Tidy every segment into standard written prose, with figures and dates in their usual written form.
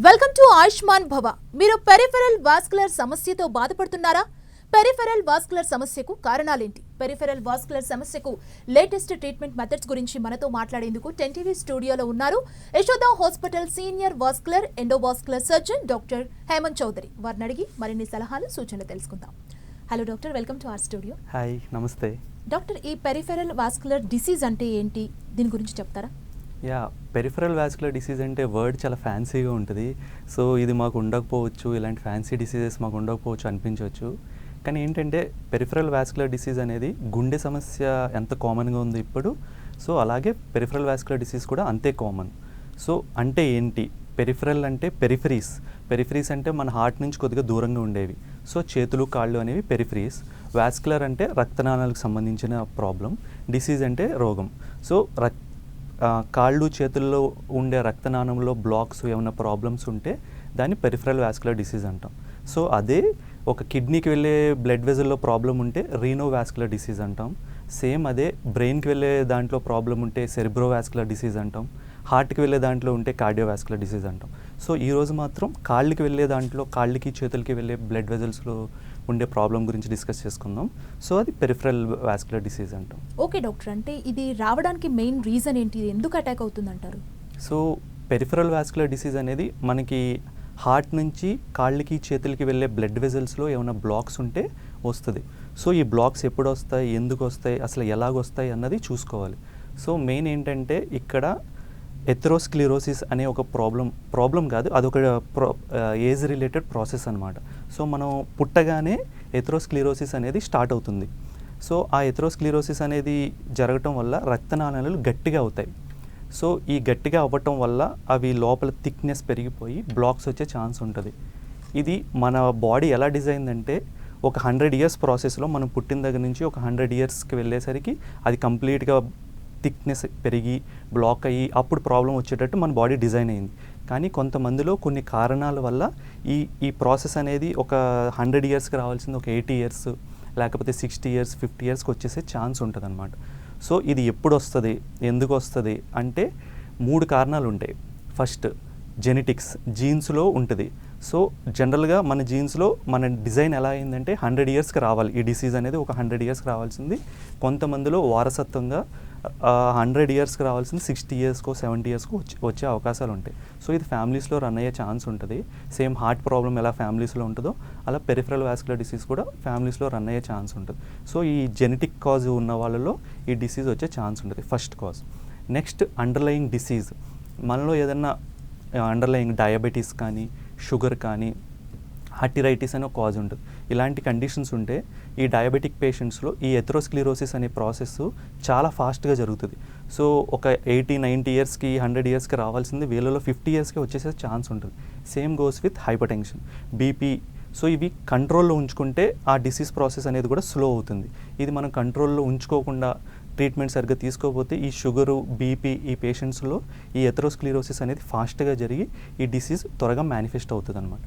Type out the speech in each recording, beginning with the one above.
Welcome to Ayushman భవ. మీరు peripheral vascular సమస్యతో బాధపడుతున్నారా? పెరిఫెరల్ వాస్కులర్ సమస్యకు కారణాలేంటి? పెరిఫెరల్ వాస్కులర్ సమస్యకు లేటెస్ట్ ట్రీట్మెంట్ మెథడ్స్ గురించి మనతో మాట్లాడేందుకు 10TV స్టూడియోలో ఉన్నారు Yashoda hospital senior vascular endovascular surgeon doctor Hemant Chowdary. వారిని అడిగి మరిన్ని సలహాలు సూచనలు తెలుసుకుందాం. Hello doctor, welcome to our studio. Hi, నమస్తే డాక్టర్, ఈ పెరిఫెరల్ వాస్కులర్ డిసీజ్ అంటే ఏంటి? దీని గురించి చెప్తారా? పెరిఫెరల్ వాస్కులర్ డిసీజ్ అంటే వర్డ్ చాలా ఫ్యాన్సీగా ఉంటుంది. సో ఇది మాకు ఉండకపోవచ్చు, ఇలాంటి ఫ్యాన్సీ డిసీజెస్ మాకు ఉండకపోవచ్చు అనిపించవచ్చు. కానీ ఏంటంటే పెరిఫెరల్ వాస్కులర్ డిసీజ్ అనేది గుండె సమస్య ఎంత కామన్గా ఉంది ఇప్పుడు, సో అలాగే పెరిఫెరల్ వాస్కులర్ డిసీజ్ కూడా అంతే కామన్. సో అంటే ఏంటి? పెరిఫెరల్ అంటే పెరిఫరీస్ అంటే మన హార్ట్ నుంచి కొద్దిగా దూరంగా ఉండేవి. సో చేతులు కాళ్ళు అనేవి పెరిఫరీస్. వాస్కులర్ అంటే రక్తనాళాలకు సంబంధించిన ప్రాబ్లం. డిసీజ్ అంటే రోగం. సో కాళ్ళు చేతుల్లో ఉండే రక్తనాళంలో బ్లాక్స్ ఏమైనా ప్రాబ్లమ్స్ ఉంటే దాన్ని పెరిఫెరల్ వాస్కులర్ డిసీజ్ అంటాం. సో అదే ఒక కిడ్నీకి వెళ్ళే బ్లడ్ వెజల్లో ప్రాబ్లం ఉంటే రీనో వాస్కులర్ డిసీజ్ అంటాం. సేమ్ అదే బ్రెయిన్కి వెళ్ళే దాంట్లో ప్రాబ్లం ఉంటే సెరిబ్రో వాస్కులర్ డిసీజ్ అంటాం. హార్ట్కి వెళ్ళే దాంట్లో ఉంటే కార్డియోవాస్కులర్ డిసీజ్ అంటాం. సో ఈరోజు మాత్రం కాళ్ళకి వెళ్ళే దాంట్లో కాళ్ళకి చేతులకి వెళ్ళే బ్లడ్ వెజల్స్లో ఉండే ప్రాబ్లం గురించి డిస్కస్ చేసుకుందాం. సో అది పెరిఫెరల్ వాస్కులర్ డిసీజ్ అంటాం. ఓకే డాక్టర్, అంటే ఇది రావడానికి మెయిన్ రీజన్ ఏంటి? ఎందుకు అటాక్ అవుతుంది అంటారు? సో పెరిఫెరల్ వాస్కులర్ డిసీజ్ అనేది మనకి హార్ట్ నుంచి కాళ్ళకి చేతులకి వెళ్ళే బ్లడ్ వెజల్స్లో ఏమైనా బ్లాక్స్ ఉంటే వస్తుంది. సో ఈ బ్లాక్స్ ఎప్పుడు వస్తాయి, ఎందుకు వస్తాయి, అసలు ఎలాగొస్తాయి అన్నది చూసుకోవాలి. సో మెయిన్ ఏంటంటే ఇక్కడ ఎథెరోస్క్లిరోసిస్ అనే ఒక ప్రాబ్లం కాదు, అదొక ఏజ్ రిలేటెడ్ ప్రాసెస్ అనమాట. సో మనం పుట్టగానే ఎథెరోస్క్లిరోసిస్ అనేది స్టార్ట్ అవుతుంది. సో ఆ ఎథెరోస్క్లిరోసిస్ అనేది జరగటం వల్ల రక్తనాళాలు గట్టిగా అవుతాయి. సో ఈ గట్టిగా అవ్వటం వల్ల అవి లోపల థిక్నెస్ పెరిగిపోయి బ్లాక్స్ వచ్చే ఛాన్స్ ఉంటుంది. ఇది మన బాడీ ఎలా డిజైన్ అంటే ఒక 100 years ప్రాసెస్లో మనం పుట్టిన దగ్గర నుంచి ఒక 100 yearsకి వెళ్ళేసరికి అది కంప్లీట్గా థిక్నెస్ పెరిగి బ్లాక్ అయ్యి అప్పుడు ప్రాబ్లం వచ్చేటట్టు మన బాడీ డిజైన్ అయింది. కానీ కొంతమందిలో కొన్ని కారణాల వల్ల ఈ ప్రాసెస్ అనేది ఒక 100 yearsకి రావాల్సింది ఒక 80 years లేకపోతే 60 years 50 yearsకి వచ్చేసే ఛాన్స్ ఉంటుంది అనమాట. సో ఇది ఎప్పుడు వస్తుంది, ఎందుకు వస్తుంది అంటే 3 కారణాలు ఉంటాయి. ఫస్ట్ జెనెటిక్స్, జీన్స్లో ఉంటుంది. సో జనరల్గా మన జీన్స్లో మన డిజైన్ ఎలా అయిందంటే 100 yearsకి రావాలి. ఈ డిసీజ్ అనేది ఒక 100 yearsకి రావాల్సింది కొంతమందిలో వారసత్వంగా 100 yearsకి రావాల్సింది 60 yearsకో 70 yearsకో వచ్చే అవకాశాలు ఉంటాయి. సో ఇది ఫ్యామిలీస్లో రన్ అయ్యే ఛాన్స్ ఉంటుంది. సేమ్ హార్ట్ ప్రాబ్లం ఎలా ఫ్యామిలీస్లో ఉంటుందో అలా పెరిఫెరల్ వాస్కులర్ డిసీజ్ కూడా ఫ్యామిలీస్లో రన్ అయ్యే ఛాన్స్ ఉంటుంది. సో ఈ జెనెటిక్ కాజ్ ఉన్న వాళ్ళలో ఈ డిసీజ్ వచ్చే ఛాన్స్ ఉంటుంది, first cause. Next underlying disease, మనలో ఏదన్నా అండర్లయింగ్ డయాబెటీస్ కానీ షుగర్ కానీ హార్టిరైటిస్ అనే కాజ్ ఉంటుంది. ఇలాంటి కండిషన్స్ ఉంటే ఈ డయాబెటిక్ పేషెంట్స్లో ఈ ఎథెరోస్క్లిరోసిస్ అనే ప్రాసెస్ చాలా ఫాస్ట్గా జరుగుతుంది. సో ఒక 80-90 yearsకి 100 yearsకి రావాల్సింది వీళ్ళలో 50 yearsకి వచ్చేసే ఛాన్స్ ఉంటుంది. Same goes with hyper tension, BP. So ఇవి కంట్రోల్లో ఉంచుకుంటే ఆ డిసీజ్ ప్రాసెస్ అనేది కూడా స్లో అవుతుంది. ఇది మనం కంట్రోల్లో ఉంచుకోకుండా ట్రీట్మెంట్ సరిగ్గా తీసుకోకపోతే ఈ షుగరు, బీపీ ఈ పేషెంట్స్లో ఈ ఎథెరోస్క్లిరోసిస్ అనేది ఫాస్ట్గా జరిగి ఈ డిసీజ్ త్వరగా మేనిఫెస్ట్ అవుతుంది అనమాట.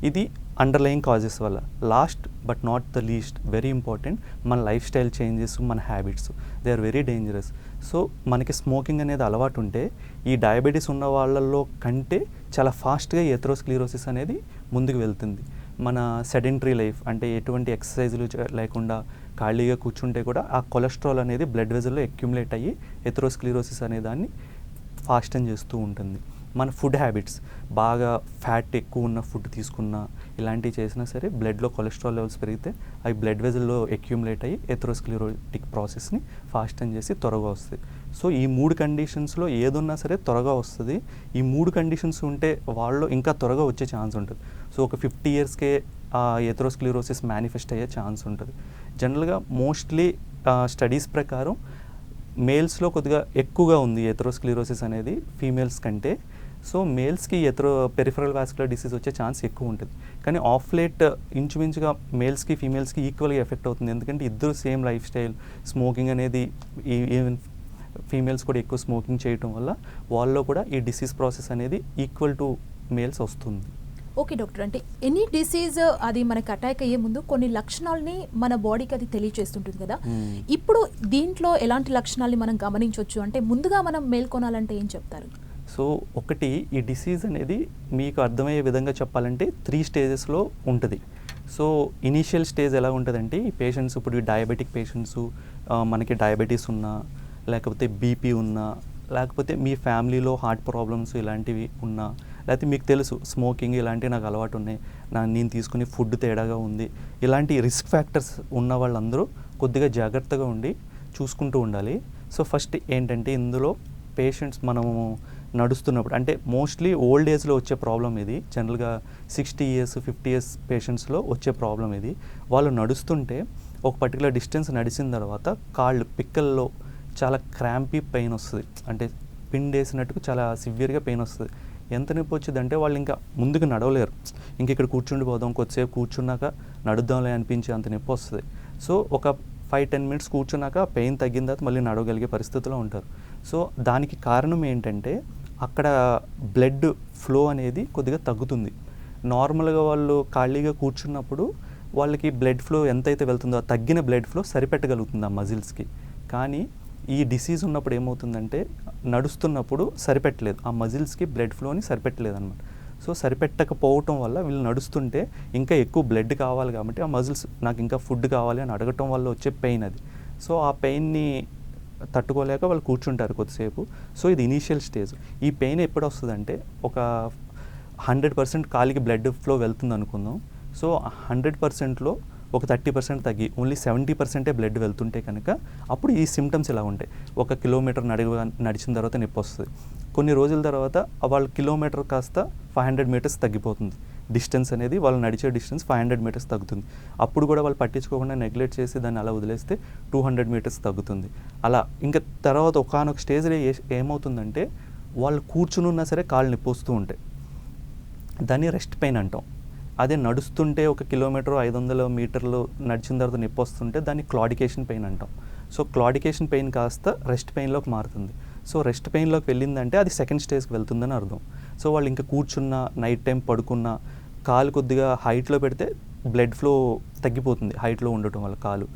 ఇది అండర్లయింగ్ కాజెస్ వల్ల. Last but not the least, very important, మన లైఫ్ స్టైల్ చేంజెస్, మన habits, they are very dangerous. So మనకి స్మోకింగ్ అనేది అలవాటు ఉంటే ఈ డయాబెటీస్ ఉన్న వాళ్ళల్లో కంటే చాలా ఫాస్ట్గా ఈ ఎథెరోస్క్లిరోసిస్ అనేది ముందుకు వెళ్తుంది. మన సెడెంటరీ లైఫ్ అంటే ఎటువంటి ఎక్సర్సైజులు లేకుండా ఖాళీగా కూర్చుంటే కూడా ఆ కొలెస్ట్రాల్ అనేది బ్లడ్ వెజల్లో అక్యుములేట్ అయ్యి ఎథెరోస్క్లిరోసిస్ అనే దాన్ని ఫాస్టన్ చేస్తూ ఉంటుంది. మన ఫుడ్ హ్యాబిట్స్, బాగా ఫ్యాట్ ఎక్కువ ఉన్న ఫుడ్ తీసుకున్నా ఇలాంటివి చేసినా సరే బ్లడ్లో కొలెస్ట్రాల్ లెవెల్స్ పెరిగితే అవి బ్లడ్ వెజల్లో అక్యుములేట్ అయ్యి ఎథెరోస్క్లిరోటిక్ ప్రాసెస్ని ఫాస్టన్ చేసి త్వరగా వస్తుంది. సో ఈ 3 కండిషన్స్లో ఏదున్నా సరే త్వరగా వస్తుంది. ఈ 3 కండిషన్స్ ఉంటే వాళ్ళు ఇంకా త్వరగా వచ్చే ఛాన్స్ ఉంటుంది. సో ఒక 50 yearsకే ఎథెరోస్క్లిరోసిస్ మేనిఫెస్ట్ అయ్యే ఛాన్స్ ఉంటుంది. జనరల్గా మోస్ట్లీ స్టడీస్ ప్రకారం మేల్స్లో కొద్దిగా ఎక్కువగా ఉంది ఎథెరోస్క్లిరోసిస్ అనేది ఫీమేల్స్ కంటే. సో మేల్స్కి పెరిఫెరల్ వాస్కులర్ డిసీజ్ వచ్చే ఛాన్స్ ఎక్కువ ఉంటుంది. కానీ ఆఫ్ లేట్ ఇంచుమించుగా మేల్స్కి ఫీమేల్స్కి ఈక్వల్గా ఎఫెక్ట్ అవుతుంది. ఎందుకంటే ఇద్దరు సేమ్ లైఫ్ స్టైల్, స్మోకింగ్ అనేది ఈవెన్ ఫీమేల్స్ కూడా ఎక్కువ స్మోకింగ్ చేయటం వల్ల వాళ్ళలో కూడా ఈ డిసీజ్ ప్రాసెస్ అనేది ఈక్వల్ టు మేల్స్ వస్తుంది. ఓకే డాక్టర్, అంటే ఎనీ డిసీజ్ అది మనకి అటాక్ అయ్యే ముందు కొన్ని లక్షణాలని మన బాడీకి అది తెలియజేస్తుంటుంది కదా. ఇప్పుడు దీంట్లో ఎలాంటి లక్షణాలని మనం గమనించవచ్చు? అంటే ముందుగా మనం మేల్కొనాలంటే ఏం చెప్తారు? సో ఒకటి ఈ డిసీజ్ అనేది మీకు అర్థమయ్యే విధంగా చెప్పాలంటే 3 స్టేజెస్లో ఉంటుంది. సో ఇనీషియల్ స్టేజ్ ఎలా ఉంటుందంటే ఈ పేషెంట్స్ ఇప్పుడు ఈ డయాబెటిక్ పేషెంట్స్ మనకి డయాబెటీస్ ఉన్నా, లేకపోతే బీపీ ఉన్నా, లేకపోతే మీ ఫ్యామిలీలో హార్ట్ ప్రాబ్లమ్స్ ఇలాంటివి ఉన్నా, లేకపోతే మీకు తెలుసు స్మోకింగ్ ఇలాంటివి నాకు అలవాటు ఉన్నాయి, నేను తీసుకునే ఫుడ్ తేడాగా ఉంది, ఇలాంటి రిస్క్ ఫ్యాక్టర్స్ ఉన్న వాళ్ళందరూ కొద్దిగా జాగ్రత్తగా ఉండి చూసుకుంటూ ఉండాలి. సో ఫస్ట్ ఏంటంటే ఇందులో పేషెంట్స్ మనము నడుస్తున్నప్పుడు అంటే మోస్ట్లీ ఓల్డ్ ఏజ్లో వచ్చే ప్రాబ్లం ఇది. జనరల్గా 60 ఇయర్స్ 50 ఇయర్స్ పేషెంట్స్లో వచ్చే ప్రాబ్లం ఇది. వాళ్ళు నడుస్తుంటే ఒక పర్టికులర్ డిస్టెన్స్ నడిచిన తర్వాత కాళ్ళు పిక్కల్లో చాలా క్రాంపీ పెయిన్ వస్తుంది, అంటే పిండేసినట్టుకు చాలా సివియర్గా పెయిన్ వస్తుంది. ఎంత నొప్పి వచ్చిందంటే వాళ్ళు ఇంకా ముందుకు నడవలేరు, ఇంక ఇక్కడ కూర్చుండిపోదాం, కొద్దిసేపు కూర్చున్నాక నడుద్దాంలే అనిపించే అంత నొప్పి వస్తుంది. సో ఒక 5-10 మినిట్స్ కూర్చున్నాక పెయిన్ తగ్గిన తర్వాత మళ్ళీ నడవగలిగే పరిస్థితిలో ఉంటారు. సో దానికి కారణం ఏంటంటే అక్కడ బ్లడ్ ఫ్లో అనేది కొద్దిగా తగ్గుతుంది. నార్మల్గా వాళ్ళు ఖాళీగా కూర్చున్నప్పుడు వాళ్ళకి బ్లడ్ ఫ్లో ఎంతైతే వెళ్తుందో ఆ తగ్గిన బ్లడ్ ఫ్లో సరిపెట్టగలుగుతుంది ఆ మజిల్స్కి. కానీ ఈ డిసీజ్ ఉన్నప్పుడు ఏమవుతుందంటే నడుస్తున్నప్పుడు సరిపెట్టలేదు, ఆ మజిల్స్కి బ్లడ్ ఫ్లోని సరిపెట్టలేదు అనమాట. సో సరిపెట్టకపోవటం వల్ల వీళ్ళు నడుస్తుంటే ఇంకా ఎక్కువ బ్లడ్ కావాలి కాబట్టి ఆ మజిల్స్ నాకు ఇంకా ఫుడ్ కావాలి అని అడగటం వల్ల వచ్చే పెయిన్ అది. సో ఆ పెయిన్ని తట్టుకోలేక వాళ్ళు కూర్చుంటారు కొద్దిసేపు. సో ఇది ఇనీషియల్ స్టేజ్. ఈ పెయిన్ ఎప్పుడు వస్తుందంటే ఒక 100% కాలికి బ్లడ్ ఫ్లో వెళ్తుంది అనుకుందాం. సో 100%లో ఒక 30% తగ్గి ఓన్లీ 70% బ్లడ్ వెళ్తుంటే కనుక అప్పుడు ఈ సిమ్టమ్స్ ఇలా ఉంటాయి. 1 కిలోమీటర్ నడిచిన తర్వాత నొప్పి వస్తుంది. కొన్ని రోజుల తర్వాత వాళ్ళ కిలోమీటర్ కాస్త 500 మీటర్స్ తగ్గిపోతుంది. డిస్టెన్స్ అనేది వాళ్ళు నడిచే డిస్టెన్స్ 500 మీటర్స్ తగ్గుతుంది. అప్పుడు కూడా వాళ్ళు పట్టించుకోకుండా నెగ్లెక్ట్ చేసి దాన్ని అలా వదిలేస్తే 200 మీటర్స్ తగ్గుతుంది. అలా ఇంకా తర్వాత ఒకానొక స్టేజ్లో ఏమవుతుందంటే వాళ్ళు కూర్చుని ఉన్నా సరే కాళ్ళు నొప్పి వస్తూ ఉంటాయి. దాన్ని రెస్ట్ పెయిన్ అంటాం. అదే నడుస్తుంటే 1 కిలోమీటర్ 500 మీటర్లు నడిచిన తర్వాత నొప్పి వస్తుంటే దాన్ని క్లాడికేషన్ పెయిన్ అంటాం. సో క్లాడికేషన్ పెయిన్ కాస్త రెస్ట్ పెయిన్లోకి మారుతుంది. సో రెస్ట్ పెయిన్లోకి వెళ్ళిందంటే అది సెకండ్ స్టేజ్కి వెళ్తుందని అర్థం. సో వాళ్ళు ఇంకా కూర్చున్న, నైట్ టైం పడుకున్న, కాలు కొద్దిగా హైట్లో పెడితే బ్లడ్ ఫ్లో తగ్గిపోతుంది హైట్లో ఉండటం వల్ల కాలు.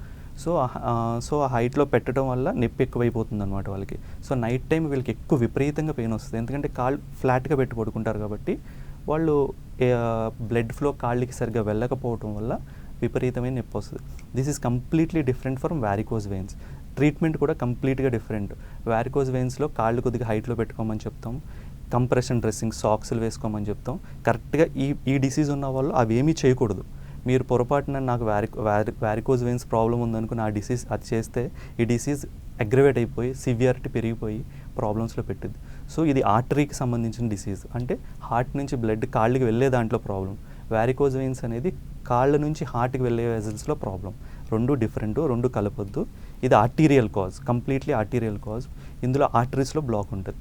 సో ఆ హైట్లో పెట్టడం వల్ల నొప్పి ఎక్కువైపోతుంది అనమాట వాళ్ళకి. సో నైట్ టైం వీళ్ళకి ఎక్కువ విపరీతంగా పెయిన్ వస్తుంది, ఎందుకంటే కాళ్ళు ఫ్లాట్గా పెట్టి పడుకుంటారు కాబట్టి వాళ్ళు బ్లడ్ ఫ్లో కాళ్ళకి సరిగ్గా వెళ్ళకపోవటం వల్ల విపరీతమైన నొప్పి వస్తుంది. This is completely different from varicose veins. Treatment కూడా కంప్లీట్గా డిఫరెంట్. వ్యారికోజ్ వెయిన్స్లో కాళ్ళు కొద్దిగా హైట్లో పెట్టుకోమని చెప్తాం, కంప్రెషన్ డ్రెస్సింగ్ సాక్స్లు వేసుకోమని చెప్తాం. కరెక్ట్గా ఈ డిసీజ్ ఉన్న వాళ్ళు అవి ఏమీ చేయకూడదు. మీరు పొరపాటున నాకు వ్యారికోజ్ వెయిన్స్ ప్రాబ్లం ఉందనుకుని ఆ డిసీజ్ అది చేస్తే ఈ డిసీజ్ అగ్రవేట్ అయిపోయి సివియారిటీ పెరిగిపోయి ప్రాబ్లమ్స్లో పెట్టింది. సో ఇది ఆర్టరీకి సంబంధించిన డిసీజ్, అంటే హార్ట్ నుంచి బ్లడ్ కాళ్ళకి వెళ్ళే దాంట్లో ప్రాబ్లం. వ్యారికోజ్ వెయిన్స్ అనేది కాళ్ళ నుంచి హార్ట్కి వెళ్ళే వెజల్స్లో ప్రాబ్లం. రెండు డిఫరెంట్, రెండు కలపొద్దు. ఇది arterial cause, completely arterial cause. ఇందులో ఆర్టరీస్లో బ్లాక్ ఉంటుంది.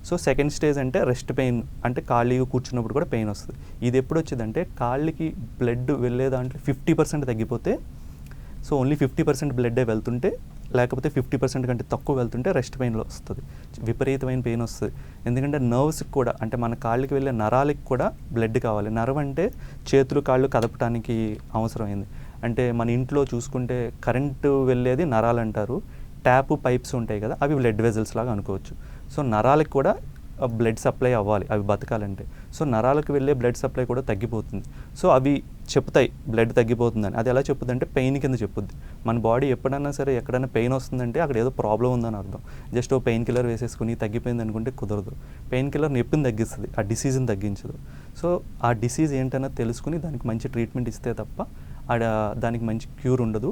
సో సెకండ్ స్టేజ్ అంటే రెస్ట్ పెయిన్, అంటే ఖాళీగా కూర్చున్నప్పుడు కూడా పెయిన్ వస్తుంది. ఇది ఎప్పుడు వచ్చిందంటే కాళ్ళకి బ్లడ్ వెళ్ళే దాంట్లో 50% తగ్గిపోతే, సో ఓన్లీ 50% బ్లడ్డే వెళ్తుంటే, లేకపోతే 50% కంటే తక్కువ వెళ్తుంటే రెస్ట్ పెయిన్లో వస్తుంది, విపరీతమైన పెయిన్ వస్తుంది. ఎందుకంటే నర్వ్స్కి కూడా, అంటే మన కాళ్ళకి వెళ్ళే నరాలకి కూడా బ్లడ్ కావాలి. నర్వ్ అంటే చేతులు కాళ్ళు కదపడానికి అవసరమైంది. అంటే మన ఇంట్లో చూసుకుంటే కరెంటు వెళ్ళేది నరాలు అంటారు, ట్యాప్ పైప్స్ ఉంటాయి కదా, అవి బ్లడ్ వెజల్స్ లాగా అనుకోవచ్చు. సో నరాలకు కూడా బ్లడ్ సప్లై అవ్వాలి అవి బతకాలంటే. సో నరాలకు వెళ్ళే బ్లడ్ సప్లై కూడా తగ్గిపోతుంది. సో అవి చెప్తాయి బ్లడ్ తగ్గిపోతుందని. అది ఎలా చెప్పుద్ది అంటే పెయిన్ కింద చెప్పుద్ది. మన బాడీ ఎప్పుడైనా సరే ఎక్కడైనా పెయిన్ వస్తుందంటే అక్కడ ఏదో ప్రాబ్లం ఉందని అర్థం. జస్ట్ ఓ పెయిన్ కిల్లర్ వేసేసుకుని తగ్గిపోయింది అనుకుంటే కుదరదు. పెయిన్ కిల్లర్ నొప్పిని తగ్గిస్తుంది, ఆ డిసీజ్ని తగ్గించదు. సో ఆ డిసీజ్ ఏంటన్నది తెలుసుకుని దానికి మంచి ట్రీట్మెంట్ ఇస్తే తప్ప దానికి మంచి క్యూర్ ఉండదు,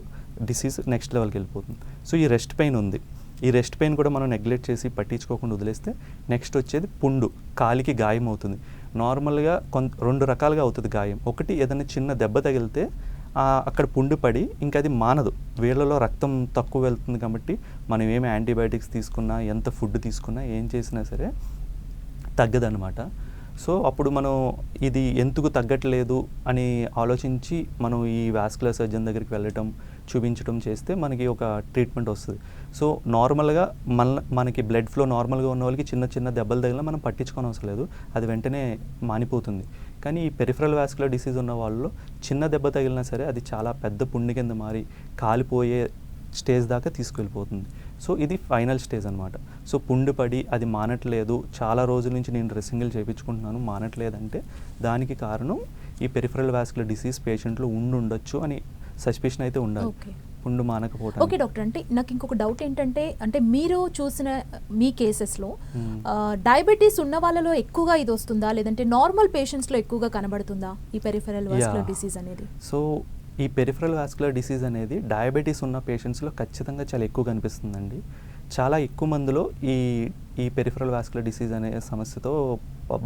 డిసీజ్ నెక్స్ట్ లెవెల్కి వెళ్ళిపోతుంది. సో ఈ రెస్ట్ పెయిన్ ఉంది. ఈ రెస్ట్ పెయిన్ కూడా మనం నెగ్లెక్ట్ చేసి పట్టించుకోకుండా వదిలేస్తే నెక్స్ట్ వచ్చేది పుండు, కాలికి గాయం అవుతుంది. నార్మల్గా రెండు రకాలుగా అవుతుంది గాయం. ఒకటి ఏదైనా చిన్న దెబ్బ తగిలితే అక్కడ పుండు పడి ఇంకా అది మానదు, వేళ్ళలో రక్తం తక్కువ వెళ్తుంది కాబట్టి మనం ఏమి యాంటీబయాటిక్స్ తీసుకున్నా, ఎంత ఫుడ్ తీసుకున్నా, ఏం చేసినా సరే తగ్గదనమాట. సో అప్పుడు మనం ఇది ఎందుకు తగ్గట్లేదు అని ఆలోచించి మనం ఈ వాస్కులర్ సర్జన్ దగ్గరికి వెళ్ళటం, చూపించడం చేస్తే మనకి ఒక ట్రీట్మెంట్ వస్తుంది. సో నార్మల్గా మనకి బ్లడ్ ఫ్లో నార్మల్గా ఉన్న వాళ్ళకి చిన్న చిన్న దెబ్బలు తగిలినా మనం పట్టించుకోని అవసరం లేదు, అది వెంటనే మానిపోతుంది. కానీ ఈ పెరిఫరల్ వాస్కులర్ డిసీజ్ ఉన్న వాళ్ళలో చిన్న దెబ్బ తగిలినా సరే అది చాలా పెద్ద పుండు కింద మారి కాలిపోయే స్టేజ్ దాకా తీసుకెళ్ళిపోతుంది. సో ఇది ఫైనల్ స్టేజ్ అనమాట. సో పుండు పడి అది మానట్లేదు, చాలా రోజుల నుంచి నేను డ్రెస్సింగ్లు చేయించుకుంటున్నాను మానట్లేదంటే దానికి కారణం ఈ పెరిఫరల్ వాస్కులర్ డిసీజ్ పేషెంట్లో ఉండొచ్చు అని సస్పిషన్ అయితే ఉండాలి. పుండు మానకపోవడం. ఓకే డాక్టర్, అంటే నాకు ఇంకొక డౌట్ ఏంటంటే, అంటే మీరు చూసిన మీ కేసెస్లో డయాబెటీస్ ఉన్న వాళ్ళలో ఎక్కువగా ఇది వస్తుందా, లేదంటే నార్మల్ పేషెంట్స్లో ఎక్కువగా కనబడుతుందా ఈ పెరిఫెరల్ వాస్కులర్ డిసీజ్ అనేది? సో ఈ పెరిఫరల్ వాస్కులర్ డిసీజ్ అనేది డయాబెటీస్ ఉన్న పేషెంట్స్లో ఖచ్చితంగా చాలా ఎక్కువ కనిపిస్తుందండి. చాలా ఎక్కువ మందిలో ఈ పెరిఫరల్ వాస్కులర్ డిసీజ్ అనే సమస్యతో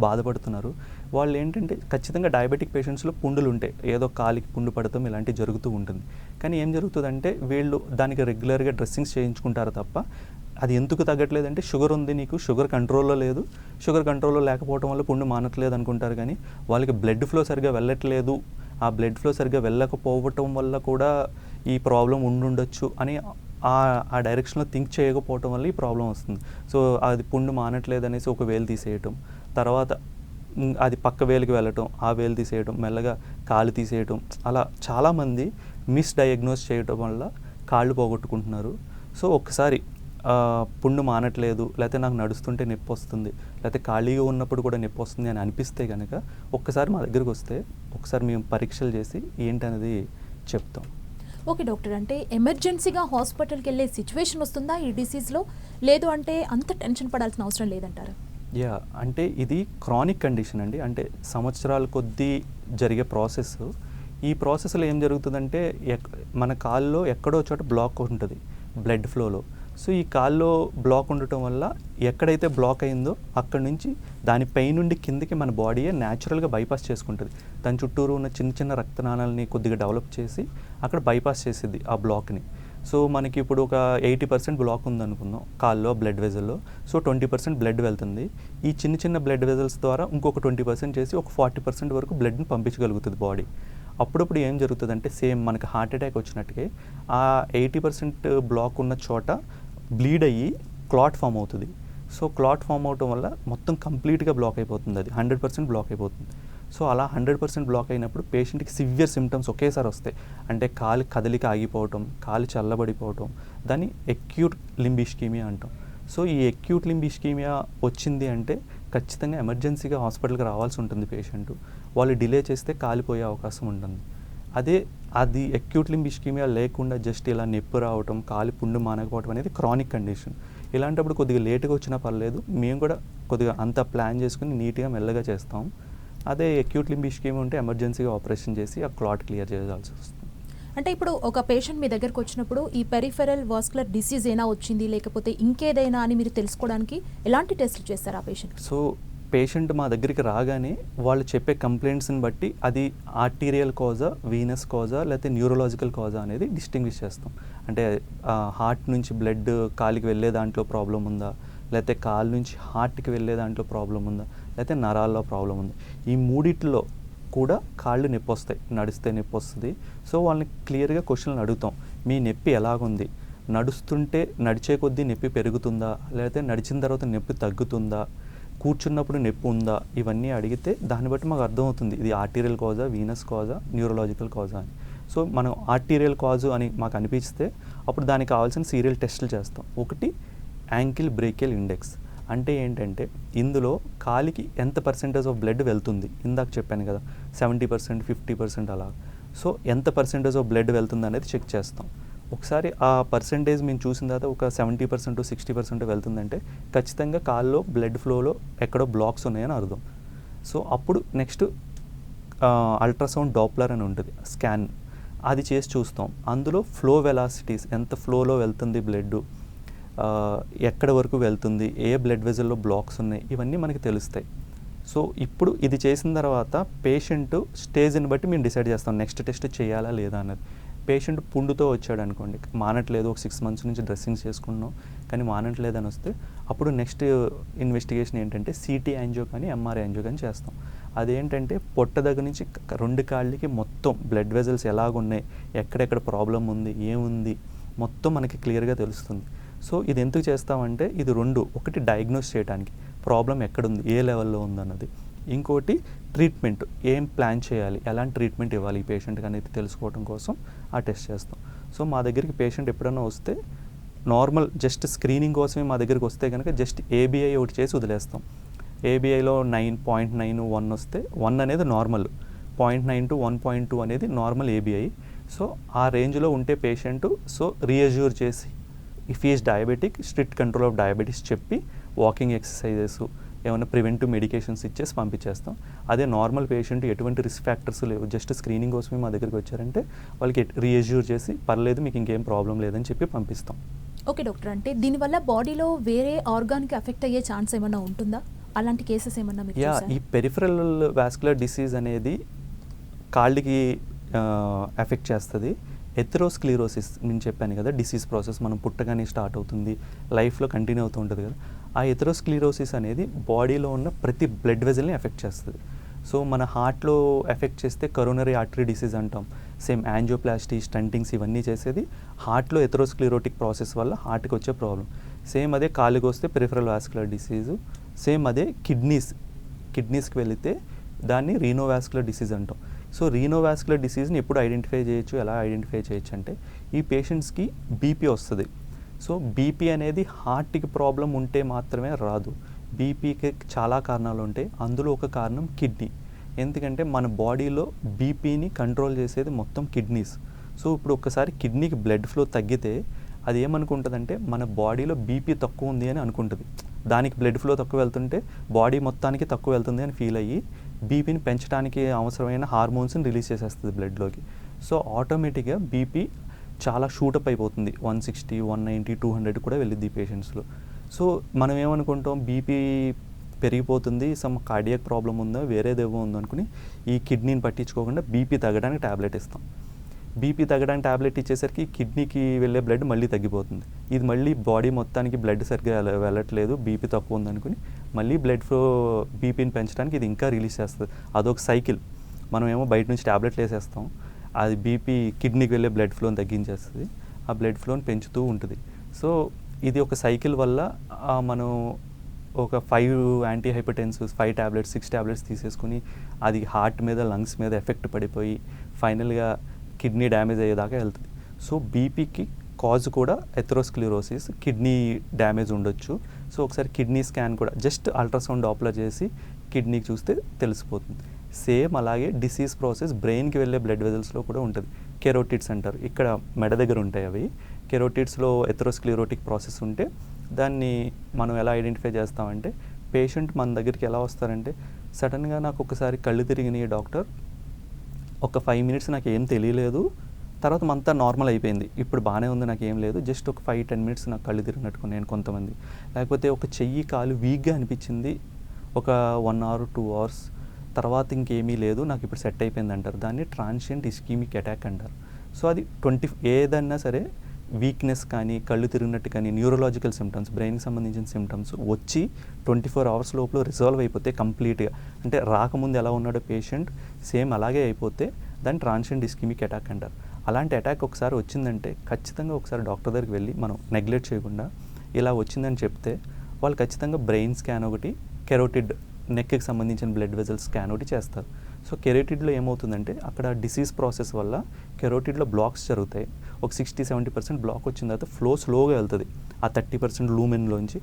బాధపడుతున్నారు. వాళ్ళు ఏంటంటే ఖచ్చితంగా డయాబెటిక్ పేషెంట్స్లో పుండులు ఉంటాయి, ఏదో కాలికి పుండు పడతాం ఇలాంటివి జరుగుతూ ఉంటుంది. కానీ ఏం జరుగుతుందంటే వీళ్ళు దానికి రెగ్యులర్గా డ్రెస్సింగ్స్ చేయించుకుంటారు తప్ప అది ఎందుకు తగ్గట్లేదంటే షుగర్ ఉంది నీకు, షుగర్ కంట్రోల్లో లేదు, షుగర్ కంట్రోల్లో లేకపోవడం వల్ల పుండు మానట్లేదు అనుకుంటారు. కానీ వాళ్ళకి బ్లడ్ ఫ్లో సరిగ్గా వెళ్ళట్లేదు, ఆ బ్లడ్ ఫ్లో సరిగ్గా వెళ్ళకపోవటం వల్ల కూడా ఈ ప్రాబ్లం ఉండొచ్చు అని ఆ డైరెక్షన్లో థింక్ చేయకపోవటం వల్ల ఈ ప్రాబ్లం వస్తుంది. సో అది పుండు మానట్లేదు అనేసి ఒక వేలు తీసేయటం, తర్వాత అది పక్క వేలుకి వెళ్ళటం, ఆ వేలు తీసేయటం, మెల్లగా కాళ్ళు తీసేయటం, అలా చాలామంది మిస్డయాగ్నోస్ చేయటం వల్ల కాళ్ళు పోగొట్టుకుంటున్నారు. సో ఒక్కసారి పుండు మానట్లేదు, లేకపోతే నాకు నడుస్తుంటే నొప్పి వస్తుంది, లేకపోతే ఖాళీగా ఉన్నప్పుడు కూడా నొప్పి వస్తుంది అని అనిపిస్తే కనుక ఒక్కసారి మా దగ్గరికి వస్తే ఒకసారి మేము పరీక్షలు చేసి ఏంటనేది చెప్తాం. ఓకే డాక్టర్, అంటే ఎమర్జెన్సీగా హాస్పిటల్కి వెళ్ళే సిచ్యువేషన్ వస్తుందా ఈ డిసీజ్లో, లేదు అంటే అంత టెన్షన్ పడాల్సిన అవసరం లేదంటారా? అంటే ఇది క్రానిక్ కండిషన్ అండి, అంటే సంవత్సరాల కొద్దీ జరిగే ప్రాసెస్. ఈ ప్రాసెస్లో ఏం జరుగుతుందంటే మన కాల్లో ఎక్కడో చోట బ్లాక్ ఉంటుంది బ్లడ్ ఫ్లోలో. సో ఈ కాల్లో బ్లాక్ ఉండటం వల్ల ఎక్కడైతే బ్లాక్ అయిందో అక్కడ నుంచి దాని పై నుండి కిందకి మన బాడీయే న్యాచురల్గా బైపాస్ చేసుకుంటుంది. దాని చుట్టూరు ఉన్న చిన్న చిన్న రక్తనాళాలని కొద్దిగా డెవలప్ చేసి అక్కడ బైపాస్ చేసిద్ది ఆ బ్లాక్ని. సో మనకి ఇప్పుడు ఒక 80% బ్లాక్ ఉందనుకుందాం కాల్లో బ్లడ్ వెజల్లో, సో 20% బ్లడ్ వెళ్తుంది. ఈ చిన్న చిన్న బ్లడ్ వెజల్స్ ద్వారా ఇంకొక 20% చేసి ఒక 40% వరకు బ్లడ్ని పంపించగలుగుతుంది బాడీ. అప్పుడప్పుడు ఏం జరుగుతుందంటే సేమ్ మనకి హార్ట్ అటాక్ వచ్చినట్టుగా ఆ 80% బ్లాక్ ఉన్న చోట బ్లీడ్ అయ్యి క్లాట్ ఫామ్ అవుతుంది. సో క్లాట్ ఫామ్ అవటం వల్ల మొత్తం కంప్లీట్గా బ్లాక్ అయిపోతుంది, అది 100% బ్లాక్ అయిపోతుంది. సో అలా 100% బ్లాక్ అయినప్పుడు పేషెంట్కి సివియర్ సిమ్టమ్స్ ఒకేసారి వస్తాయి. అంటే కాలు కదలిక ఆగిపోవటం, కాలు చల్లబడిపోవటం, దాన్ని ఎక్యూట్ లింబ్ ఇస్కీమియా అంటాం. సో ఈ ఎక్యూట్ లింబ్ ఇస్కీమియా వచ్చింది అంటే ఖచ్చితంగా ఎమర్జెన్సీగా హాస్పిటల్కి రావాల్సి ఉంటుంది పేషెంట్. వాళ్ళు డిలే చేస్తే కాలిపోయే అవకాశం ఉంటుంది. అది ఎక్యూట్ లింబ్ ఇస్కీమియా లేకుండా జస్ట్ ఇలా నొప్పి రావటం, కాలి పుండు మానకపోవటం అనేది క్రానిక్ కండిషన్. ఇలాంటప్పుడు కొద్దిగా లేట్గా వచ్చినా పర్లేదు, మేము కూడా కొద్దిగా అంతా ప్లాన్ చేసుకుని నీట్గా మెల్లగా చేస్తాం. అదే ఎక్యూట్ లింబ్ ఇస్కీమియా ఉంటే ఎమర్జెన్సీగా ఆపరేషన్ చేసి ఆ క్లాట్ క్లియర్ చేయాల్సి వస్తుంది. అంటే ఇప్పుడు ఒక పేషెంట్ మీ దగ్గరకు వచ్చినప్పుడు ఈ పెరిఫెరల్ వాస్కులర్ డిసీజ్ అయినా వచ్చింది లేకపోతే ఇంకేదైనా అని మీరు తెలుసుకోవడానికి ఎలాంటి టెస్ట్లు చేస్తారు ఆ పేషెంట్? సో పేషెంట్ మా దగ్గరికి రాగానే వాళ్ళు చెప్పే కంప్లైంట్స్ని బట్టి అది ఆర్టీరియల్ కాజా, వీనస్ కాజా, లేకపోతే న్యూరలాజికల్ కాజా అనేది డిస్టింగ్విష్ చేస్తాం. అంటే హార్ట్ నుంచి బ్లడ్ కాలికి వెళ్ళే దాంట్లో ప్రాబ్లం ఉందా, లేకపోతే కాలు నుంచి హార్ట్కి వెళ్ళే దాంట్లో ప్రాబ్లం ఉందా, లేకపోతే నరాల్లో ప్రాబ్లం ఉందా. ఈ మూడిట్లో కూడా కాళ్ళు నొప్పి వస్తాయి, నడిస్తే నొప్పి వస్తుంది. సో వాళ్ళని క్లియర్గా క్వశ్చన్లు అడుగుతాం, మీ నొప్పి ఎలాగుంది, నడుస్తుంటే నడిచే కొద్దీ నొప్పి పెరుగుతుందా, లేకపోతే నడిచిన తర్వాత నొప్పి తగ్గుతుందా, కూర్చున్నప్పుడు నొప్పి ఉందా, ఇవన్నీ అడిగితే దాన్ని బట్టి మాకు అర్థమవుతుంది ఇది ఆర్టీరియల్ కాజా, వీనస్ కాజా, న్యూరలాజికల్ కాజా అని. సో మనం ఆర్టీరియల్ కాజు అని మాకు అనిపిస్తే అప్పుడు దానికి కావాల్సిన సీరియల్ టెస్టులు చేస్తాం. ఒకటి యాంకిల్ బ్రేకియల్ ఇండెక్స్, అంటే ఏంటంటే ఇందులో కాలికి ఎంత పర్సెంటేజ్ ఆఫ్ బ్లడ్ వెళ్తుంది, ఇందాక చెప్పాను కదా 70%, 50% అలా. సో ఎంత పర్సెంటేజ్ ఆఫ్ బ్లడ్ వెళ్తుంది అనేది చెక్ చేస్తాం. ఒకసారి ఆ పర్సెంటేజ్ మేము చూసిన తర్వాత ఒక 70% 60% వెళ్తుందంటే ఖచ్చితంగా కాల్లో బ్లడ్ ఫ్లోలో ఎక్కడో బ్లాక్స్ ఉన్నాయని అర్థం. సో అప్పుడు నెక్స్ట్ అల్ట్రాసౌండ్ డాప్లర్ అని ఉంటుంది స్కాన్, అది చేసి చూస్తాం. అందులో ఫ్లో వెలాసిటీస్, ఎంత ఫ్లోలో వెళ్తుంది బ్లడ్, ఎక్కడ వరకు వెళ్తుంది, ఏ బ్లడ్ వెజల్లో బ్లాక్స్ ఉన్నాయి, ఇవన్నీ మనకి తెలుస్తాయి. సో ఇప్పుడు ఇది చేసిన తర్వాత పేషెంట్ స్టేజ్ని బట్టి మేము డిసైడ్ చేస్తాం నెక్స్ట్ టెస్ట్ చేయాలా లేదా అన్నది. పేషెంట్ పుండుతో వచ్చాడు అనుకోండి, మానట్లేదు, ఒక 6 months నుంచి డ్రెస్సింగ్స్ చేసుకున్నాం కానీ మానట్లేదు అని వస్తే అప్పుడు నెక్స్ట్ ఇన్వెస్టిగేషన్ ఏంటంటే సిటీ యాంజియో కానీ ఎంఆర్ఐ యాంజియో కానీ చేస్తాం. అదేంటంటే పొట్ట దగ్గర నుంచి 2 కాళ్ళకి మొత్తం బ్లడ్ వెజల్స్ ఎలాగున్నాయి, ఎక్కడెక్కడ ప్రాబ్లం ఉంది, ఏముంది మొత్తం మనకి క్లియర్గా తెలుస్తుంది. సో ఇది ఎందుకు చేస్తామంటే ఇది ఒకటి డయాగ్నోస్ చేయడానికి ప్రాబ్లం ఎక్కడుంది, ఏ లెవెల్లో ఉందన్నది, ఇంకోటి ట్రీట్మెంట్ ఏం ప్లాన్ చేయాలి, ఎలాంటి ట్రీట్మెంట్ ఇవ్వాలి ఈ పేషెంట్కి అనేది తెలుసుకోవడం కోసం ఆ టెస్ట్ చేస్తాం. సో మా దగ్గరికి పేషెంట్ ఎప్పుడైనా వస్తే నార్మల్ జస్ట్ స్క్రీనింగ్ కోసమే మా దగ్గరికి వస్తే కనుక జస్ట్ ఏబిఐ ఒకటి చేసి వదిలేస్తాం. ఏబిఐలో 9.9 1 వస్తే 1 అనేది నార్మల్, 0.9 to 1.2 అనేది నార్మల్ ఏబిఐ. సో ఆ రేంజ్లో ఉంటే పేషెంట్ సో రీఅజ్యూర్ చేసి if is diabetic strict control of diabetes చెప్పి వాకింగ్ ఎక్సర్సైజెస్ ఏమైనా ప్రివెంటివ్ మెడికేషన్స్ ఇచ్చేసి పంపించేస్తాం. అదే నార్మల్ పేషెంట్ ఎటువంటి రిస్క్ ఫ్యాక్టర్స్ లేవు, జస్ట్ స్క్రీనింగ్ కోసమే మా దగ్గరికి వచ్చారంటే వాళ్ళకి రీఅజ్యూర్ చేసి పర్లేదు మీకు ఇంకేం ప్రాబ్లం లేదని చెప్పి పంపిస్తాం. ఓకే డాక్టర్, అంటే దీనివల్ల బాడీలో వేరే ఆర్గాన్కి ఎఫెక్ట్ అయ్యే ఛాన్స్ ఏమన్నా ఉంటుందా? అలాంటి కేసెస్ ఏమన్నా మీకు చూసారా? ఈ పెరిఫరల్ వాస్కులర్ డిసీజ్ అనేది కాళ్ళకి ఎఫెక్ట్ చేస్తుంది. ఎథెరోస్క్లెరోసిస్ నేను చెప్పాను కదా, డిసీజ్ ప్రాసెస్ మనం పుట్టగానే స్టార్ట్ అవుతుంది, లైఫ్లో కంటిన్యూ అవుతూ ఉంటుంది కదా. ఆ ఎథెరోస్క్లెరోసిస్ అనేది బాడీలో ఉన్న ప్రతి బ్లడ్ వెజల్ని ఎఫెక్ట్ చేస్తుంది. సో మన హార్ట్లో ఎఫెక్ట్ చేస్తే కరోనరీ ఆర్టరీ డిసీజ్ అంటాం. సేమ్ యాంజియోప్లాస్టీ, స్టంటింగ్స్ ఇవన్నీ చేసేది హార్ట్లో ఎథెరోస్క్లెరోటిక్ ప్రాసెస్ వల్ల హార్ట్కి వచ్చే ప్రాబ్లం. సేమ్ అదే కాలుకి వస్తే పెరిఫరల్ వాస్కులర్ డిసీజు. సేమ్ అదే కిడ్నీస్కి వెళితే దాన్ని రీనోవాస్కులర్ డిసీజ్ అంటాం. సో రీనోవాస్కులర్ డిసీజ్ని ఎప్పుడు ఐడెంటిఫై చేయొచ్చు, ఎలా ఐడెంటిఫై చేయొచ్చు అంటే ఈ పేషెంట్స్కి బీపీ వస్తుంది. సో బీపీ అనేది హార్ట్కి ప్రాబ్లం ఉంటే మాత్రమే రాదు. బీపీకి చాలా కారణాలు ఉంటాయి, అందులో ఒక కారణం కిడ్నీ. ఎందుకంటే మన బాడీలో బీపీని కంట్రోల్ చేసేది మొత్తం కిడ్నీస్. సో ఇప్పుడు ఒక్కసారి కిడ్నీకి బ్లడ్ ఫ్లో తగ్గితే అది ఏమనుకుంటుందంటే మన బాడీలో బీపీ తక్కువ ఉంది అని అనుకుంటుంది. దానికి బ్లడ్ ఫ్లో తక్కువ వెళ్తుంటే బాడీ మొత్తానికి తక్కువ వెళ్తుంది అని ఫీల్ అయ్యి బీపీని పెంచడానికి అవసరమైన హార్మోన్స్ని రిలీజ్ చేసేస్తుంది బ్లడ్లోకి. సో ఆటోమేటిక్గా బీపీ చాలా షూటప్ అయిపోతుంది, 160, 190, 200 కూడా వెళ్ళిద్ది ఈ పేషెంట్స్లో. సో మనం ఏమనుకుంటాం, బీపీ పెరిగిపోతుంది, సమ్ కార్డియాక్ ప్రాబ్లం ఉందో వేరేదేవో ఉందో అనుకుని ఈ కిడ్నీని పట్టించుకోకుండా బీపీ తగ్గడానికి ట్యాబ్లెట్ ఇస్తాం. బీపీ తగ్గడానికి ట్యాబ్లెట్ ఇచ్చేసరికి కిడ్నీకి వెళ్ళే బ్లడ్ మళ్ళీ తగ్గిపోతుంది. ఇది మళ్ళీ బాడీ మొత్తానికి బ్లడ్ సరిగ్గా వెళ్ళట్లేదు, బీపీ తక్కువ ఉందనుకుని మళ్ళీ బ్లడ్ ఫ్లో బీపీని పెంచడానికి ఇది ఇంకా రిలీజ్ చేస్తుంది. అదొక సైకిల్. మనం ఏమో బయట నుంచి ట్యాబ్లెట్లు వేసేస్తాం, అది బీపీ కిడ్నీకి వెళ్ళే బ్లడ్ ఫ్లోని తగ్గించేస్తుంది, ఆ బ్లడ్ ఫ్లోని పెంచుతూ ఉంటుంది. సో ఇది ఒక సైకిల్ వల్ల మనం ఒక 5 యాంటీ హైపర్టెన్సివ్స్, 5 ట్యాబ్లెట్స్, 6 ట్యాబ్లెట్స్ తీసేసుకుని అది హార్ట్ మీద, లంగ్స్ మీద ఎఫెక్ట్ పడిపోయి ఫైనల్గా కిడ్నీ డ్యామేజ్ అయ్యేదాకా వెళ్తుంది. సో బీపీకి కాజ్ కూడా ఎథెరోస్క్లెరోసిస్, కిడ్నీ డ్యామేజ్ ఉండొచ్చు. సో ఒకసారి కిడ్నీ స్కాన్ కూడా జస్ట్ అల్ట్రాసౌండ్ డాప్లర్ చేసి కిడ్నీకి చూస్తే తెలిసిపోతుంది. సేమ్ అలాగే డిసీజ్ ప్రాసెస్ బ్రెయిన్కి వెళ్ళే బ్లడ్ వెజల్స్లో కూడా ఉంటుంది. కెరోటిడ్స్ అంటారు, ఇక్కడ మెడ దగ్గర ఉంటాయి అవి. కెరోటిడ్స్లో ఎథెరోస్క్లెరోటిక్ ప్రాసెస్ ఉంటే దాన్ని మనం ఎలా ఐడెంటిఫై చేస్తామంటే, పేషెంట్ మన దగ్గరికి ఎలా వస్తారంటే, సడన్గా నాకు ఒకసారి కళ్ళు తిరిగినాయి డాక్టర్, ఒక 5 minutes నాకు ఏం తెలియలేదు, తర్వాత అంతా నార్మల్ అయిపోయింది, ఇప్పుడు బాగానే ఉంది, నాకు ఏం లేదు, జస్ట్ ఒక 5-10 minutes నాకు కళ్ళు తిరిగినట్టుకున్నాను కొంతమంది. లేకపోతే ఒక చెయ్యి కాలు వీక్గా అనిపించింది, ఒక 1 hour 2 hours తర్వాత ఇంకేమీ లేదు, నాకు ఇప్పుడు సెట్ అయిపోయింది అంటారు. దాన్ని ట్రాన్షియంట్ ఇస్కీమిక్ అటాక్ అంటారు. సో అది ఏదన్నా సరే వీక్నెస్ కానీ, కళ్ళు తిరిగినట్టు కానీ, న్యూరలాజికల్ సిమ్టమ్స్, బ్రెయిన్కి సంబంధించిన సిమ్టమ్స్ వచ్చి 24 hours లోపల రిజాల్వ్ అయిపోతే కంప్లీట్గా, అంటే రాకముందు ఎలా ఉన్నాడో పేషెంట్ సేమ్ అలాగే అయిపోతే దాన్ని ట్రాన్షియంట్ ఇస్కీమిక్ అటాక్ అంటారు. అలాంటి అటాక్ ఒకసారి వచ్చిందంటే ఖచ్చితంగా ఒకసారి డాక్టర్ దగ్గరికి వెళ్ళి మనం నెగ్లెక్ట్ చేయకుండా ఇలా వచ్చిందని చెప్తే వాళ్ళు ఖచ్చితంగా బ్రెయిన్ స్కాన్ ఒకటి, కెరోటిడ్ నెక్కి సంబంధించిన బ్లడ్ వెజల్ స్కాన్ ఒకటి చేస్తారు. సో కెరోటిడ్లో ఏమవుతుందంటే అక్కడ డిసీజ్ ప్రాసెస్ వల్ల కెరోటిడ్లో బ్లాక్స్ జరుగుతాయి. ఒక 60-70% బ్లాక్ వచ్చిన తర్వాత ఫ్లో స్లోగా వెళ్తుంది. ఆ 30% లూమెన్లోంచి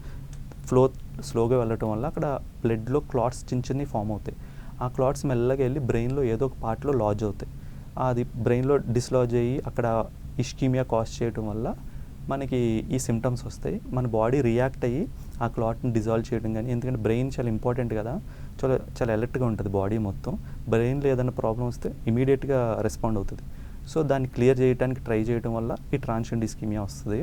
ఫ్లో స్లోగా వెళ్ళటం వల్ల అక్కడ బ్లడ్లో క్లాట్స్ చిన్నవి ఫామ్ అవుతాయి. ఆ క్లాట్స్ మెల్లగా వెళ్ళి బ్రెయిన్లో ఏదో ఒక పార్ట్లో లాడ్జ్ అవుతాయి. అది బ్రెయిన్లో డిస్లాడ్జ్ అయ్యి అక్కడ ఇష్కీమియా కాజ్ చేయడం వల్ల మనకి ఈ సిమ్టమ్స్ వస్తాయి. మన బాడీ రియాక్ట్ అయ్యి ఆ క్లాట్ని డిజాల్వ్ చేయడం కానీ, ఎందుకంటే బ్రెయిన్ చాలా ఇంపార్టెంట్ కదా, చాలా అలర్ట్గా ఉంటుంది బాడీ మొత్తం. బ్రెయిన్లో ఏదైనా ప్రాబ్లం వస్తే ఇమీడియట్గా రెస్పాండ్ అవుతుంది. సో దాన్ని క్లియర్ చేయడానికి ట్రై చేయడం వల్ల ఈ ట్రాన్షియంట్ ఇస్కీమియా వస్తుంది.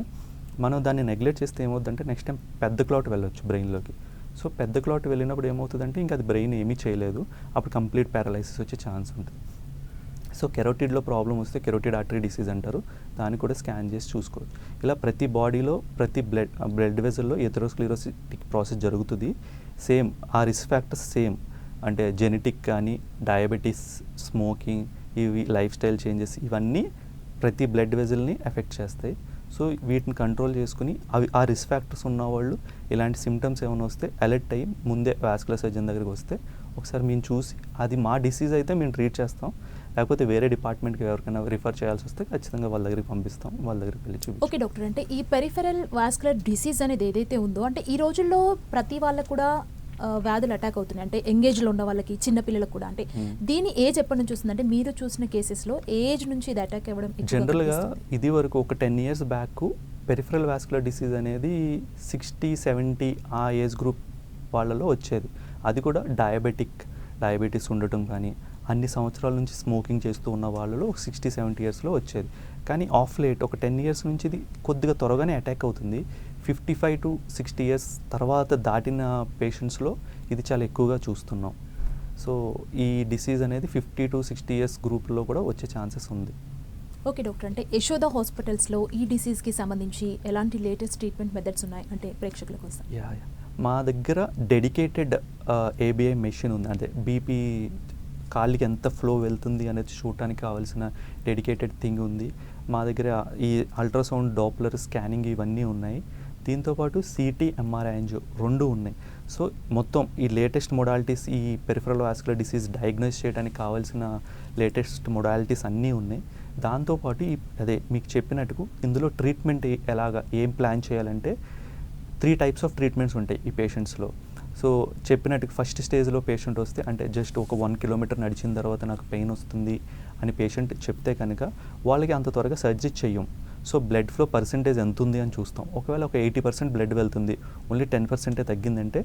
మనం దాన్ని నెగ్లెక్ట్ చేస్తే ఏమవుతుందంటే నెక్స్ట్ టైం పెద్ద క్లాట్ వెళ్ళొచ్చు బ్రెయిన్లోకి. సో పెద్ద క్లాట్ వెళ్ళినప్పుడు ఏమవుతుందంటే ఇంకా అది బ్రెయిన్ ఏమీ చేయలేదు, అప్పుడు కంప్లీట్ ప్యారలైసిస్ వచ్చే ఛాన్స్ ఉంటుంది. సో కెరోటిడ్లో ప్రాబ్లం వస్తే కెరోటిడ్ ఆర్టరీ డిసీజ్ అంటారు, దాన్ని కూడా స్కాన్ చేసి చూసుకోవచ్చు. ఇలా ప్రతి బాడీలో ప్రతి బ్లడ్ వెజల్లో ఎథెరోస్క్లెరోటిక్ ప్రాసెస్ జరుగుతుంది. సేమ్ ఆ రిస్క్ ఫ్యాక్టర్స్ సేమ్, అంటే జెనెటిక్ కానీ, డయాబెటీస్, స్మోకింగ్, ఇవి లైఫ్ స్టైల్ చేంజెస్, ఇవన్నీ ప్రతి బ్లడ్ వెజల్ని ఎఫెక్ట్ చేస్తాయి. సో వీటిని కంట్రోల్ చేసుకుని ఆ రిస్క్ ఫ్యాక్టర్స్ ఉన్నవాళ్ళు ఇలాంటి సిమ్టమ్స్ ఏమైనా వస్తే అలర్ట్ అయ్యి ముందే వాస్కులర్ సర్జన్ దగ్గరికి వస్తే ఒకసారి మేము చూసి, అది మా డిసీజ్ అయితే మేము ట్రీట్ చేస్తాం, లేకపోతే వేరే డిపార్ట్మెంట్కి ఎవరికైనా రిఫర్ చేయాల్సి వస్తే ఖచ్చితంగా వాళ్ళ దగ్గరికి పంపిస్తాం, వాళ్ళ దగ్గరికి వెళ్ళి చూపించాం. ఓకే డాక్టర్, అంటే ఈ పెరిఫెరల్ వాస్కులర్ డిసీజ్ అనేది ఏదైతే ఉందో, అంటే ఈ రోజుల్లో ప్రతి వాళ్ళకు కూడా వ్యాధులు అటాక్ అవుతున్నాయి. అంటే ఎంగేజ్లో ఉన్న వాళ్ళకి, చిన్నపిల్లలకు కూడా. అంటే దీని ఏజ్ ఎప్పటి నుంచి వస్తుంది? అంటే మీరు చూసిన కేసెస్లో ఏజ్ నుంచి ఇది అటాక్ అవ్వడం జనరల్గా ఇది వరకు ఒక 10 years back peripheral vascular disease అనేది 60-70 ఆ ఏజ్ గ్రూప్ వాళ్ళలో వచ్చేది. అది కూడా డయాబెటీస్ ఉండటం కానీ, అన్ని సంవత్సరాల నుంచి స్మోకింగ్ చేస్తూ ఉన్న వాళ్ళలో 60-70 yearsలో వచ్చేది. కానీ ఆఫ్ లేట్ ఒక 10 years నుంచి ఇది కొద్దిగా త్వరగానే అటాక్ అవుతుంది. 55 to 60 years తర్వాత దాటిన పేషెంట్స్లో ఇది చాలా ఎక్కువగా చూస్తున్నాం. సో ఈ డిసీజ్ అనేది 50 to 60 years గ్రూప్లో కూడా వచ్చే ఛాన్సెస్ ఉంది. ఓకే డాక్టర్, అంటే యశోద హాస్పిటల్స్లో ఈ డిసీజ్కి సంబంధించి ఎలాంటి లేటెస్ట్ ట్రీట్మెంట్ మెథడ్స్ ఉన్నాయి అంటే ప్రేక్షకుల కోసం? మా దగ్గర డెడికేటెడ్ ఏబిఐ మెషిన్ ఉంది. అంటే బీపీ కాళ్ళకి ఎంత ఫ్లో వెళ్తుంది అనేది చూడటానికి కావాల్సిన డెడికేటెడ్ థింగ్ ఉంది మా దగ్గర. ఈ అల్ట్రాసౌండ్, డాప్లర్ స్కానింగ్ ఇవన్నీ ఉన్నాయి. దీంతోపాటు సిటీ, ఎంఆర్ఐ, యాంజియో 2 ఉన్నాయి. సో మొత్తం ఈ లేటెస్ట్ మొడాలిటీస్, ఈ పెరిఫరల్ వాస్కులర్ డిసీజ్ డయాగ్నోస్ చేయడానికి కావాల్సిన లేటెస్ట్ మొడాలిటీస్ అన్నీ ఉన్నాయి. దాంతోపాటు అదే మీకు చెప్పినట్టుకు ఇందులో ట్రీట్మెంట్ ఏం ప్లాన్ చేయాలంటే 3 types ఆఫ్ ట్రీట్మెంట్స్ ఉంటాయి ఈ పేషెంట్స్లో. సో చెప్పినట్టు ఫస్ట్ స్టేజ్లో పేషెంట్ వస్తే, అంటే జస్ట్ ఒక 1 kilometer నడిచిన తర్వాత నాకు పెయిన్ వస్తుంది అని పేషెంట్ చెప్తే కనుక వాళ్ళకి అంత త్వరగా సర్జరీ చెయ్యం. సో బ్లడ్ ఫ్లో పర్సెంటేజ్ ఎంత ఉంది అని చూస్తాం. ఒకవేళ ఒక 80% బ్లడ్ వెళ్తుంది, ఓన్లీ 10% తగ్గిందంటే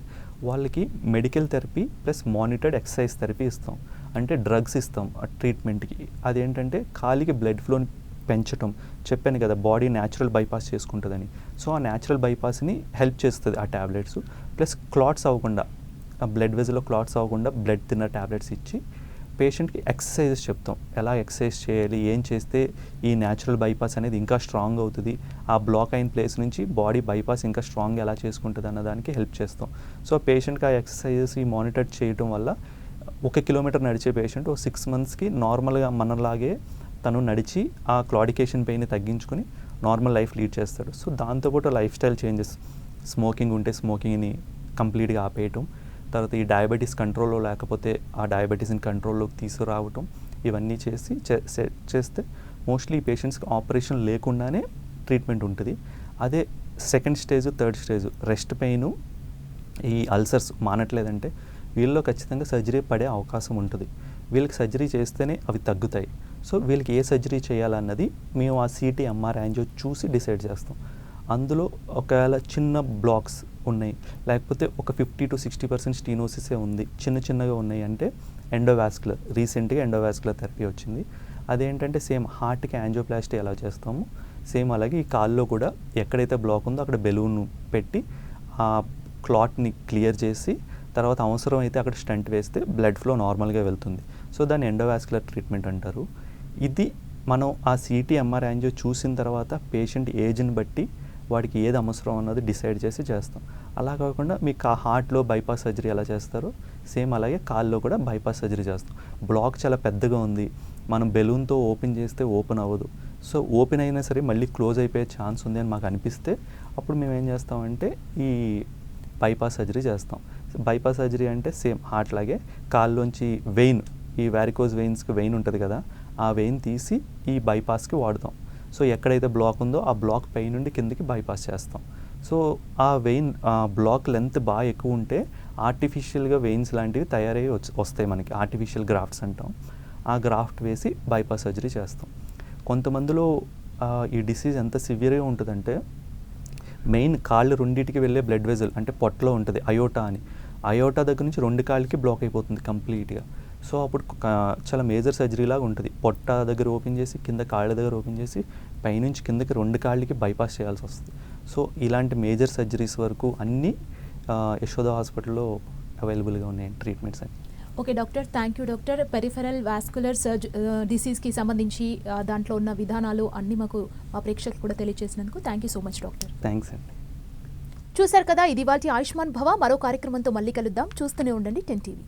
వాళ్ళకి medical therapy plus monitored exercise therapy ఇస్తాం. అంటే డ్రగ్స్ ఇస్తాం ఆ ట్రీట్మెంట్కి. అదేంటంటే కాలికి బ్లడ్ ఫ్లోని పెంచటం. చెప్పాను కదా, బాడీ న్యాచురల్ బైపాస్ చేసుకుంటుందని. సో ఆ న్యాచురల్ బైపాస్ని హెల్ప్ చేస్తుంది ఆ ట్యాబ్లెట్స్. ప్లస్ క్లాట్స్ అవ్వకుండా, ఆ బ్లడ్ వెజల్లో క్లాట్స్ అవ్వకుండా బ్లడ్ తిన్న ట్యాబ్లెట్స్ ఇచ్చి పేషెంట్కి ఎక్సర్సైజెస్ చెప్తాం. ఎలా ఎక్సర్సైజ్ చేయాలి, ఏం చేస్తే ఈ న్యాచురల్ బైపాస్ అనేది ఇంకా స్ట్రాంగ్ అవుతుంది, ఆ బ్లాక్ అయిన ప్లేస్ నుంచి బాడీ బైపాస్ ఇంకా స్ట్రాంగ్ ఎలా చేసుకుంటుంది అన్న దానికి హెల్ప్ చేస్తాం. సో పేషెంట్కి ఆ ఎక్సర్సైజెస్ మానిటర్ చేయడం వల్ల 1 kilometer నడిచే పేషెంట్ 6 monthsకి నార్మల్గా మనలాగే తను నడిచి ఆ క్లాడికేషన్ పెయిన్ తగ్గించుకొని నార్మల్ లైఫ్ లీడ్ చేస్తాడు. సో దాంతోపాటు లైఫ్ స్టైల్ చేంజెస్, స్మోకింగ్ ఉంటే స్మోకింగ్ని కంప్లీట్గా ఆపేయటం, తర్వాత ఈ డయాబెటీస్ కంట్రోల్లో లేకపోతే ఆ డయాబెటీస్ని కంట్రోల్లోకి తీసుకురావటం, ఇవన్నీ చేస్తే మోస్ట్లీ ఈ పేషెంట్స్కి ఆపరేషన్ లేకుండానే ట్రీట్మెంట్ ఉంటుంది. అదే second stage, third stage rest pain, ఈ అల్సర్స్ మానట్లేదంటే వీళ్ళలో ఖచ్చితంగా సర్జరీ పడే అవకాశం ఉంటుంది. వీళ్ళకి సర్జరీ చేస్తేనే అవి తగ్గుతాయి. సో వీళ్ళకి ఏ సర్జరీ చేయాలన్నది మేము ఆ సిటీ, ఎంఆర్ఐ, యాంజియో చూసి డిసైడ్ చేస్తాం. అందులో ఒకవేళ చిన్న బ్లాక్స్ ఉన్నాయి, లేకపోతే ఒక 50 to 60% స్టీనోసిసే ఉంది, చిన్నగా ఉన్నాయి అంటే ఎండోవాస్కులర్, రీసెంట్గా ఎండోవాస్కులర్ థెరపీ వచ్చింది. అదేంటంటే సేమ్ హార్ట్కి యాంజియోప్లాస్టీ ఎలా చేస్తామో సేమ్ అలాగే ఈ కాల్లో కూడా ఎక్కడైతే బ్లాక్ ఉందో అక్కడ బెలూన్ పెట్టి ఆ క్లాట్ని క్లియర్ చేసి తర్వాత అవసరం అయితే అక్కడ స్టంట్ వేస్తే బ్లడ్ ఫ్లో నార్మల్గా వెళ్తుంది. సో దాన్ని ఎండోవాస్కులర్ ట్రీట్మెంట్ అంటారు. ఇది మనం ఆ సిటీ, ఎంఆర్ఐ, యాంజియో చూసిన తర్వాత పేషెంట్ ఏజ్ని బట్టి వాడికి ఏది అవసరం అన్నది డిసైడ్ చేసి చేస్తాం. అలా కాకుండా మీకు ఆ హార్ట్లో బైపాస్ సర్జరీ ఎలా చేస్తారో సేమ్ అలాగే కాల్లో కూడా బైపాస్ సర్జరీ చేస్తాం. బ్లాక్ చాలా పెద్దగా ఉంది, మనం బెలూన్తో ఓపెన్ చేస్తే ఓపెన్ అవ్వదు. సో ఓపెన్ అయినా సరే మళ్ళీ క్లోజ్ అయిపోయే ఛాన్స్ ఉంది అని మాకు అనిపిస్తే అప్పుడు మేము ఏం చేస్తామంటే ఈ బైపాస్ సర్జరీ చేస్తాం. బైపాస్ సర్జరీ అంటే సేమ్ హార్ట్ లాగే కాల్లోంచి వెయిన్, ఈ వారికోజ్ వెయిన్స్కి వెయిన్ ఉంటుంది కదా, ఆ వెయిన్ తీసి ఈ బైపాస్కి వాడతాం. సో ఎక్కడైతే బ్లాక్ ఉందో ఆ బ్లాక్ పై నుండి కిందకి బైపాస్ చేస్తాం. సో ఆ వెయిన్ బ్లాక్ లెంత్ బాగా ఎక్కువ ఉంటే ఆర్టిఫిషియల్గా వెయిన్స్ లాంటివి తయారై వస్తాయి మనకి, ఆర్టిఫిషియల్ గ్రాఫ్ట్స్ అంటాం. ఆ గ్రాఫ్ట్ వేసి బైపాస్ సర్జరీ చేస్తాం. కొంతమందిలో ఈ డిసీజ్ ఎంత సివియర్గా ఉంటుందంటే మెయిన్ కాళ్ళు రెండింటికి వెళ్ళే బ్లడ్ వెజల్ అంటే పొట్టలో ఉంటుంది అయోటా అని, అయోటా దగ్గర నుంచి 2 కాళ్ళకి బ్లాక్ అయిపోతుంది కంప్లీట్గా. సో అప్పుడు చాలా మేజర్ సర్జరీ లాగా ఉంటుంది. పొట్ట దగ్గర ఓపెన్ చేసి కింద కాళ్ళ దగ్గర ఓపెన్ చేసి పైనుంచి కిందకి 2 కాళ్ళకి బైపాస్ చేయాల్సి వస్తుంది. సో ఇలాంటి మేజర్ సర్జరీస్ వరకు అన్నీ యశోద హాస్పిటల్లో అవైలబుల్గా ఉన్నాయి ట్రీట్మెంట్స్ అని. Okay doctor, thank you doctor. Peripheral vascular డిసీజ్కి సంబంధించి దాంట్లో ఉన్న విధానాలు అన్నీ మాకు మా ప్రేక్షకులు కూడా తెలియజేసినందుకు thank you so much doctor. Thanks అండి. చూశారు కదా, ఇది ఇవాల్టి ఆయుష్మాన్ భవ. మరో కార్యక్రమంతో మళ్ళీ కలుద్దాం. చూస్తూనే ఉండండి 10 TV.